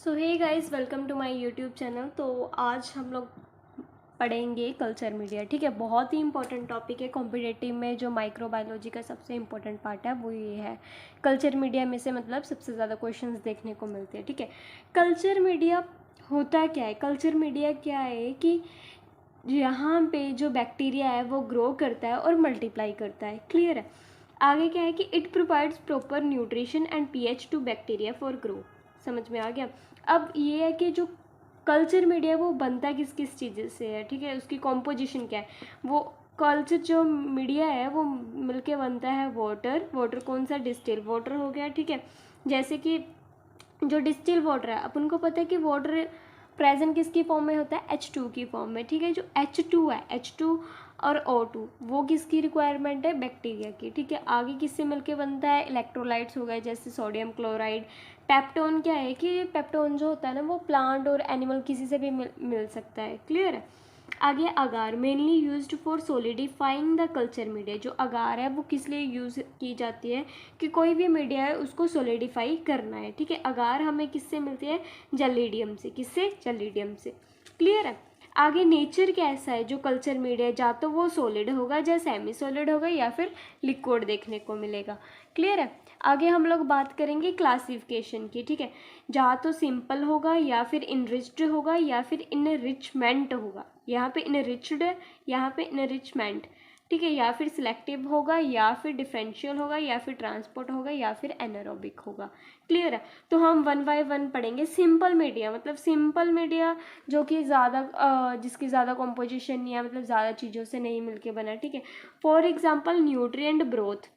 So hey guys, welcome to my YouTube channel. तो आज हम लोग पढ़ेंगे कल्चर मीडिया। ठीक है, बहुत ही इंपॉर्टेंट टॉपिक है। कॉम्पिटिटिव में जो माइक्रोबायोलॉजी का सबसे इम्पोर्टेंट पार्ट है वो ये है। कल्चर मीडिया में से मतलब सबसे ज़्यादा क्वेश्चंस देखने को मिलते हैं। ठीक है, कल्चर मीडिया होता क्या है? कल्चर मीडिया क्या है कि यहाँ पे जो बैक्टीरिया है वो ग्रो करता है और मल्टीप्लाई करता है। क्लियर है? आगे क्या है कि it provides proper nutrition and pH to bacteria for grow. समझ में आ गया? अब ये है कि जो कल्चर मीडिया है वो बनता किस किस चीज़ से है। ठीक है, उसकी कॉम्पोजिशन क्या है? वो कल्चर जो मीडिया है वो मिलके बनता है वाटर कौन सा? डिस्टिल वाटर हो गया। ठीक है, जैसे कि जो डिस्टिल वाटर है अपन को पता है कि वाटर प्रेजेंट किसकी फॉर्म में होता है? H2 की फॉर्म में। ठीक है, जो H2 है, H2 और O2 वो किसकी रिक्वायरमेंट है? बैक्टीरिया की। ठीक है, आगे किससे मिलके बनता है? इलेक्ट्रोलाइट्स हो गए जैसे सोडियम क्लोराइड। पेप्टोन क्या है कि पेप्टोन जो होता है ना वो प्लांट और एनिमल किसी से भी मिल सकता है। क्लियर है? आगे agar mainly used for solidifying the culture media. जो अगार है वो किस लिए यूज़ की जाती है? कि कोई भी मीडिया है उसको सोलिडिफाई करना है। ठीक है, अगार हमें किससे मिलती है? जलीडियम से। किससे? जलीडियम से। क्लियर है? आगे नेचर कैसा है जो कल्चर मीडिया है? या तो वो सॉलिड होगा या सेमी सॉलिड होगा या फिर लिक्विड देखने को मिलेगा। क्लियर है? आगे हम लोग बात करेंगे क्लासिफिकेशन की। ठीक है, या तो सिंपल होगा या फिर इनरिच्ड होगा या फिर इनरिचमेंट होगा। यहाँ पे इनरिच्ड है, यहाँ पे इनरिचमेंट। ठीक है, या फिर सिलेक्टिव होगा या फिर डिफरेंशियल होगा या फिर ट्रांसपोर्ट होगा या फिर एनारोबिक होगा। क्लियर है? तो हम वन बाय वन पढ़ेंगे। सिंपल मीडिया मतलब सिंपल मीडिया जो कि ज़्यादा जिसकी ज़्यादा कॉम्पोजिशन नहीं है, मतलब ज़्यादा चीज़ों से नहीं मिलके बना। ठीक है, फॉर एग्जाम्पल न्यूट्रिएंट ब्रोथ।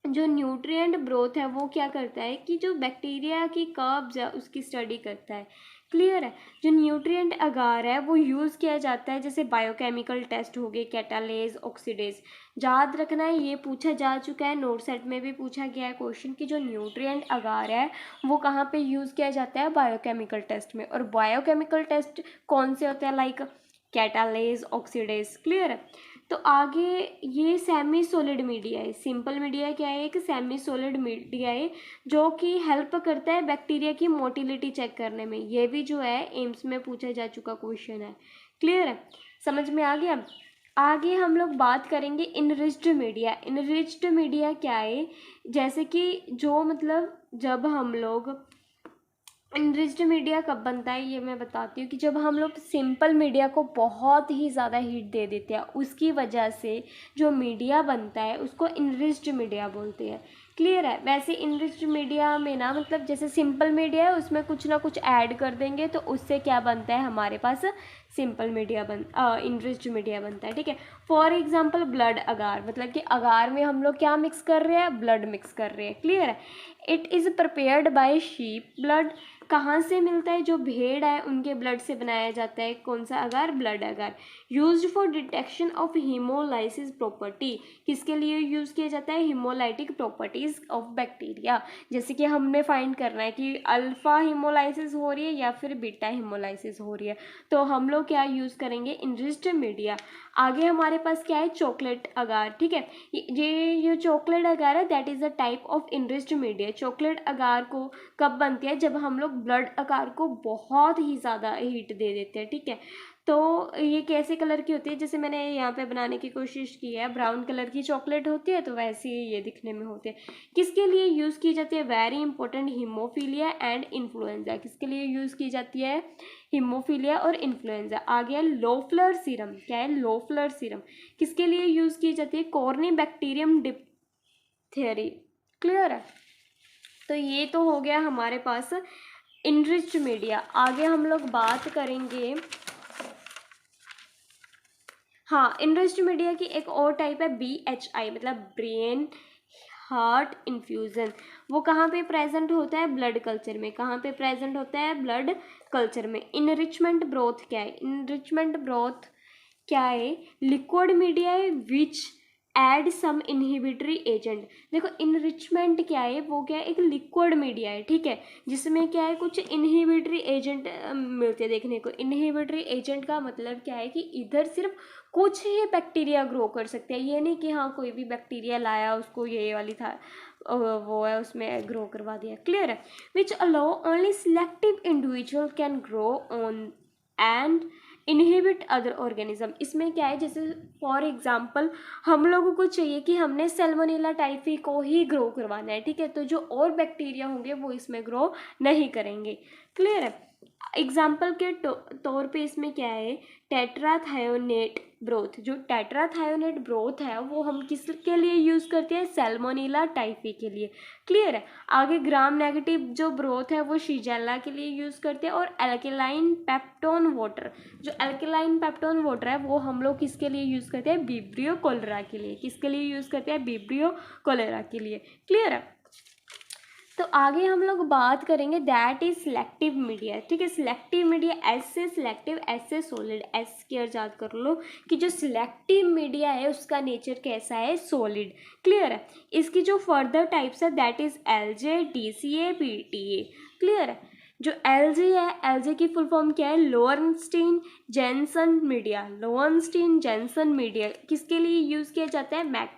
जो न्यूट्रिएंट ब्रोथ है वो क्या करता है कि जो बैक्टीरिया की कर्व्स है उसकी स्टडी करता है। क्लियर है? जो न्यूट्रिएंट अगार है वो यूज़ किया जाता है जैसे बायोकेमिकल टेस्ट हो गए, कैटालेज, ऑक्सीडेज। याद रखना है, ये पूछा जा चुका है, नोट सेट में भी पूछा गया है क्वेश्चन कि जो न्यूट्रिएंट अगार है वो कहाँ पे यूज़ किया जाता है? बायोकेमिकल टेस्ट में। और बायोकेमिकल टेस्ट कौन से होते हैं? Like catalase, oxidase. क्लियर है? तो आगे ये सेमी सॉलिड मीडिया है। सिंपल मीडिया क्या है? एक सेमी सॉलिड मीडिया है जो कि हेल्प करता है बैक्टीरिया की मोटिलिटी चेक करने में। ये भी जो है एम्स में पूछा जा चुका क्वेश्चन है। क्लियर है? समझ में आ गया? आगे हम लोग बात करेंगे इनरिच्ड मीडिया। इनरिच्ड मीडिया क्या है? जैसे कि जो मतलब जब हम लोग इनरिच्ड मीडिया कब बनता है ये मैं बताती हूँ कि जब हम लोग सिंपल मीडिया को बहुत ही ज़्यादा हीट दे देते हैं, उसकी वजह से जो मीडिया बनता है उसको इनरिच्ड मीडिया बोलते हैं। क्लियर है? वैसे इनरिच्ड मीडिया में ना मतलब जैसे सिंपल मीडिया है उसमें कुछ ना कुछ ऐड कर देंगे तो उससे क्या बनता है? हमारे पास सिंपल मीडिया इनरिच्ड मीडिया बनता है। ठीक है, फॉर एग्जाम्पल ब्लड अगार, मतलब कि अगार में हम लोग क्या मिक्स कर रहे हैं? ब्लड मिक्स कर रहे हैं। क्लियर है? It is prepared by sheep blood. कहाँ से मिलता है? जो भेड़ है उनके ब्लड से बनाया जाता है। कौन सा agar? Blood agar. Used for detection of haemolysis property. किसके लिए यूज़ किया जाता है? Haemolytic properties of bacteria. जैसे कि हमने फाइंड करना है कि अल्फा हीमोलाइसिस हो रही है या फिर बीटा हीमोलाइसिस हो रही है, तो हम लोग क्या यूज़ करेंगे? Enriched media. आगे हमारे पास क्या है? Chocolate agar. ठीक है, ये चॉकलेट अगार है that is a type of enriched media. Chocolate agar को कब बनती है? जब हम लोग ब्लड अगार को बहुत ही ज़्यादा हीट दे देते हैं। ठीक है, तो ये कैसे कलर की होती है? जैसे मैंने यहाँ पे बनाने की कोशिश की है, ब्राउन कलर की चॉकलेट होती है तो वैसे ही ये दिखने में होती है। किसके लिए यूज़ की जाती है? Very important, haemophilia and influenza. किसके लिए यूज़ की जाती है? हीमोफीलिया और इन्फ्लुएंजा। आ गया लोफ्लर सीरम। क्या है? लोफ्लर सीरम। किसके लिए यूज़ की जाती है? Corny bacterium diphtheriae. क्लियर है? तो ये तो हो गया हमारे पास इनरिच्ड मीडिया। आगे हम लोग बात करेंगे, हाँ, इनरिच्ड मीडिया की एक और टाइप है BHI, मतलब ब्रेन हार्ट इन्फ्यूज़न। वो कहाँ पे प्रेजेंट होता है? ब्लड कल्चर में। कहाँ पे प्रेजेंट होता है? ब्लड कल्चर में। इनरिचमेंट ब्रोथ क्या है? इनरिचमेंट ब्रोथ क्या है? लिक्विड मीडिया है विच ऐड सम इनहिबिटरी एजेंट। देखो इनरिचमेंट क्या है, वो क्या है, एक लिक्विड मीडिया है, ठीक है, जिसमें क्या है कुछ इनहिबिटरी एजेंट मिलते हैं देखने को। इनहिबिटरी एजेंट का मतलब क्या है कि इधर सिर्फ कुछ ही बैक्टीरिया ग्रो कर सकते हैं, ये नहीं कि हाँ कोई भी बैक्टीरिया लाया उसको ये वाली था वो है उसमें ग्रो करवा दिया। क्लियर है। Which allow only selective individual can grow on and inhibit other organism. इसमें क्या है, जैसे फॉर एग्जांपल हम लोगों को चाहिए कि हमने सैल्मोनेला टाइफी को ही ग्रो करवाना है, ठीक है, तो जो और बैक्टीरिया होंगे वो इसमें ग्रो नहीं करेंगे। क्लियर है। एग्जाम्पल के तौर पे इसमें क्या है, टेट्राथायोनेट ब्रोथ। जो टेट्राथायोनेट ब्रोथ है वो हम किसके लिए यूज़ करते हैं, सैल्मोनेला टाइफी के लिए। क्लियर है। आगे ग्राम नेगेटिव जो ब्रोथ है वो शिजेला के लिए यूज़ करते हैं। और एल्केलाइन पेप्टोन वाटर, जो एल्केलाइन पेप्टोन वाटर है वो हम लोग किसके लिए यूज़ करते हैं, विब्रियो कोलेरा के लिए। किसके लिए यूज़ करते हैं, विब्रियो कोलेरा के लिए। क्लियर है। तो आगे हम लोग बात करेंगे दैट इज सिलेक्टिव मीडिया, ठीक है। सिलेक्टिव मीडिया, एस से सिलेक्टिव, एस से सॉलिड। एस केयर याद कर लो कि जो सिलेक्टिव मीडिया है उसका नेचर कैसा है, सॉलिड। क्लियर है। इसकी जो फर्दर टाइप्स है that is LJ, DCA, PTA. Clear है। जो एलजे है, एलजे की फुल फॉर्म क्या है, लोअर्नस्टीन जेनसन मीडिया। लोअर्नस्टीन जेनसन मीडिया किसके लिए यूज़ किया जाता है,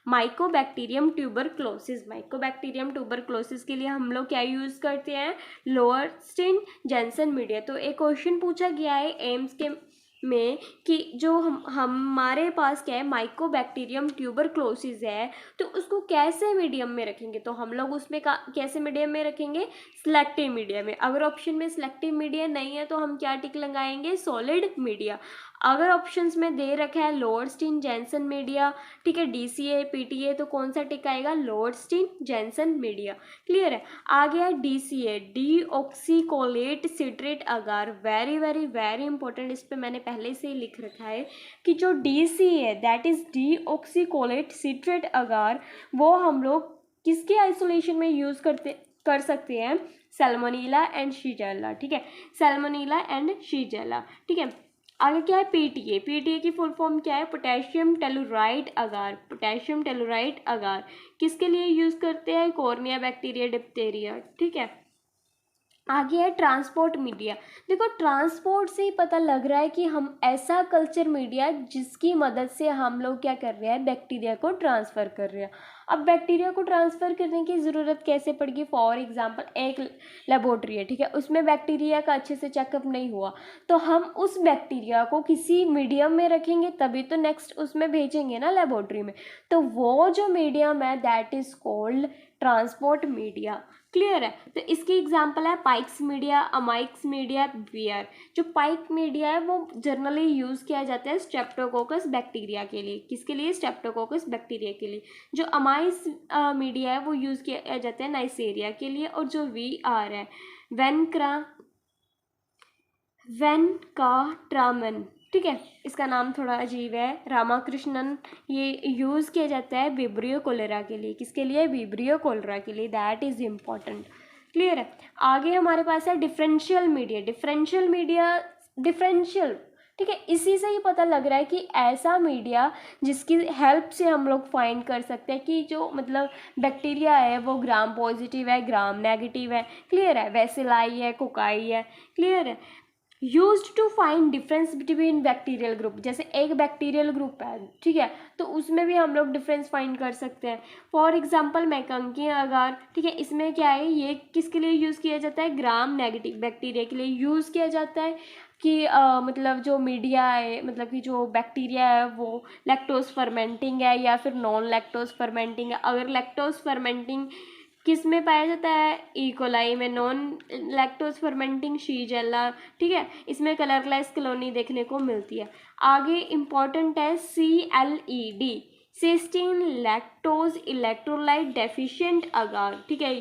माइकोबैक्टीरियम ट्यूबरक्लोसिस। माइकोबैक्टीरियम ट्यूबरक्लोसिस के लिए हम लोग क्या यूज़ करते हैं, लोअर्नस्टीन जेनसन मीडिया। तो एक क्वेश्चन पूछा गया है एम्स के में कि जो हमारे पास क्या है, माइकोबैक्टीरियम ट्यूबरक्लोसिस है, तो उसको कैसे मीडियम में रखेंगे, तो हम लोग उसमें कैसे मीडियम में रखेंगे, सिलेक्टिव मीडिया में। अगर ऑप्शन में सिलेक्टिव मीडिया नहीं है तो हम क्या टिक लगाएंगे, सॉलिड मीडिया। अगर ऑप्शंस में दे रखा है लोअर्नस्टीन जेनसन मीडिया, ठीक है, डीसीए, पीटीए, तो कौन सा टिक आएगा, लोअर्नस्टीन जेनसन मीडिया। क्लियर है। आ गया डीसीए, डीऑक्सीकोलेट सिट्रेट अगार। वेरी वेरी वेरी इंपॉर्टेंट, इस पे मैंने पहले से ही लिख रखा है कि जो डीसीए दैट इज डीऑक्सीकोलेट सिट्रेट अगार, वो हम लोग किसके आइसोलेशन में यूज़ कर सकते हैं, सैल्मोनेला एंड शिगेल्ला, ठीक है, सैल्मोनेला एंड शिगेल्ला। ठीक है। आगे क्या है, पीटीए। पीटीए की फुल फॉर्म क्या है, पोटेशियम टेलुराइड अगार। पोटेशियम टेलुराइड अगार किसके लिए यूज़ करते हैं, कॉर्निया बैक्टीरिया, डिप्थेरिया। ठीक है। आगे है ट्रांसपोर्ट मीडिया। देखो ट्रांसपोर्ट से ही पता लग रहा है कि हम ऐसा कल्चर मीडिया जिसकी मदद से हम लोग क्या कर रहे हैं, बैक्टीरिया को ट्रांसफ़र कर रहे हैं। अब बैक्टीरिया को ट्रांसफ़र करने की ज़रूरत कैसे पड़ेगी, फॉर एग्जांपल एक लेबोरेटरी है, ठीक है, उसमें बैक्टीरिया का अच्छे से चेकअप नहीं हुआ, तो हम उस बैक्टीरिया को किसी मीडियम में रखेंगे तभी तो नेक्स्ट उसमें भेजेंगे ना लेबोरेटरी में। तो वो जो मीडियम है that is called transport media. Clear है। तो इसकी एग्जांपल है पाइक्स मीडिया, अमाइक्स मीडिया, बियर। जो पाइक मीडिया है वो जनरली यूज़ किया जाता है स्ट्रेप्टोकोकस बैक्टीरिया के लिए। किसके लिए, स्ट्रेप्टोकोकस बैक्टीरिया के लिए। जो अमाइक्स मीडिया है वो यूज़ किया जाता है नाइसेरिया के लिए। और जो वीआर है, वेनकाट्रामन, ठीक है, इसका नाम थोड़ा अजीब है, रामाकृष्णन, ये यूज़ किया जाता है विब्रियो कोलेरा के लिए। किसके लिए, विब्रियो कोलेरा के लिए। That is important. क्लियर है। आगे हमारे पास है differential media. Differential media, differential, ठीक है, इसी से ही पता लग रहा है कि ऐसा मीडिया जिसकी हेल्प से हम लोग फाइंड कर सकते हैं कि जो मतलब बैक्टीरिया है वो ग्राम पॉजिटिव है, ग्राम नेगेटिव है। क्लियर है। वैसिलाई है, कोकाई है। क्लियर है। Used to find difference between bacterial group. जैसे एक बैक्टीरियल ग्रुप है, ठीक है, तो उसमें भी हम लोग डिफरेंस फाइंड कर सकते हैं। फॉर एग्जांपल मैकंकी अगार, ठीक है, इसमें क्या है, ये किसके लिए यूज़ किया जाता है, ग्राम नेगेटिव बैक्टीरिया के लिए यूज़ किया जाता है कि मतलब जो मीडिया है, मतलब कि जो बैक्टीरिया है वो लैक्टोज फर्मेंटिंग है या फिर नॉन लैक्टोज फर्मेंटिंग है। अगर लैक्टोज फर्मेंटिंग किस में पाया जाता है, ई-कोलाई में। नॉन लैक्टोज फर्मेंटिंग शिगेल्ला, ठीक है, इसमें कलरलेस कॉलोनी देखने को मिलती है। आगे इम्पॉर्टेंट है CLED, cystine lactose electrolyte deficient agar, ठीक है,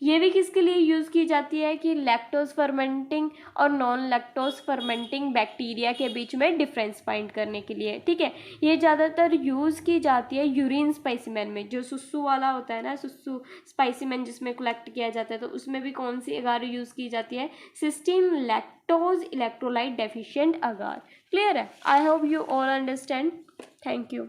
ये भी किसके लिए यूज़ की जाती है कि लैक्टोज फर्मेंटिंग और नॉन लैक्टोज फर्मेंटिंग बैक्टीरिया के बीच में डिफरेंस फाइंड करने के लिए। ठीक है। ये ज़्यादातर यूज़ की जाती है यूरिन स्पेसिमेन में, जो सुसु वाला होता है ना, सुसु स्पेसिमेन जिसमें कलेक्ट किया जाता है, तो उसमें भी कौन सी अगार यूज़ की जाती है, सिस्टीन लैक्टोज इलेक्ट्रोलाइट डेफिशिएंट अगार। क्लियर है। I hope you all understand. Thank you.